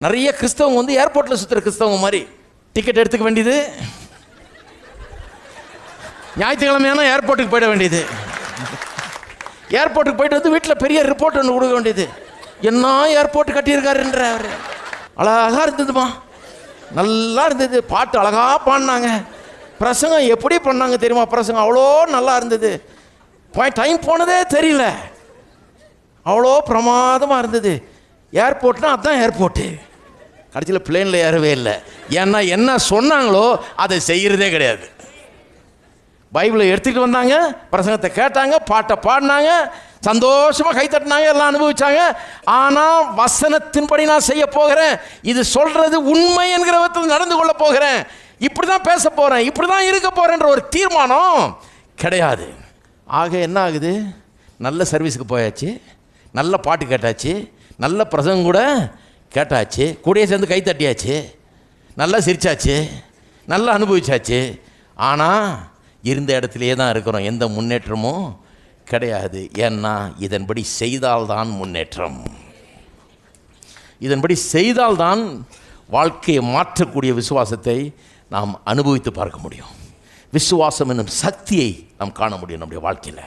நிறைய கிறிஸ்தவங்க வந்து ஏர்போர்ட்டில் சுற்றுற கிறிஸ்தவங்க மாதிரி டிக்கெட் எடுத்துக்க வேண்டியது, ஞாயிற்றுக்கிழமையான ஏர்போர்ட்டுக்கு போயிட வேண்டியது, ஏர்போர்ட்டுக்கு போயிட்டு வந்து வீட்டில் பெரிய ரிப்போர்ட் ஒன்று கொடுக்க வேண்டியது. என்ன ஏர்போர்ட் கட்டியிருக்காருன்ற அவர் அழகாக இருந்ததுமா, நல்லா இருந்தது, பாட்டு அழகாக பாடினாங்க, பிரசங்கம் எப்படி பண்ணாங்க தெரியுமா, பிரசங்கம் அவ்வளோ நல்லா இருந்தது, டைம் போனதே தெரியல, அவ்வளோ பிரமாதமாக இருந்தது. ஏர்போர்ட்னா அதுதான் ஏர்போர்ட்டு. கடைசியில் பிளேனில் ஏறவே இல்லை. ஏன்னா என்ன சொன்னாங்களோ அதை செய்கிறதே கிடையாது. பைபிளை எடுத்துகிட்டு வந்தாங்க, பிரசங்கத்தை கேட்டாங்க, பாட்டை பாடினாங்க, சந்தோஷமாக கை தட்டினாங்க, எல்லாம் அனுபவிச்சாங்க. ஆனால் வசனத்தின்படி நான் செய்ய போகிறேன், இது சொல்கிறது உண்மை என்கிற விதத்தில் நடந்து கொள்ள போகிறேன், இப்படி தான் பேச போகிறேன், இப்படி தான் இருக்க போகிறேன்ற ஒரு தீர்மானம் கிடையாது. ஆக என்ன ஆகுது, நல்ல சர்வீஸுக்கு போயாச்சு, நல்ல பாட்டு கேட்டாச்சு, நல்ல பிரசங்கம் கூட கேட்டாச்சு, கூடயே சேர்ந்து கை தட்டியாச்சு, நல்லா சிரிச்சாச்சு, நல்லா அனுபவிச்சாச்சு. ஆனால் இருந்த இடத்துலையே தான் இருக்கிறோம், எந்த முன்னேற்றமும் கிடையாது. ஏன்னா இதன்படி செய்தால்தான் முன்னேற்றம், இதன்படி செய்தால்தான் வாழ்க்கையை மாற்றக்கூடிய விசுவாசத்தை நாம் அனுபவித்து பார்க்க முடியும். விசுவாசம் என்னும் சக்தியை நாம் காண முடியும் நம்முடைய வாழ்க்கையில்.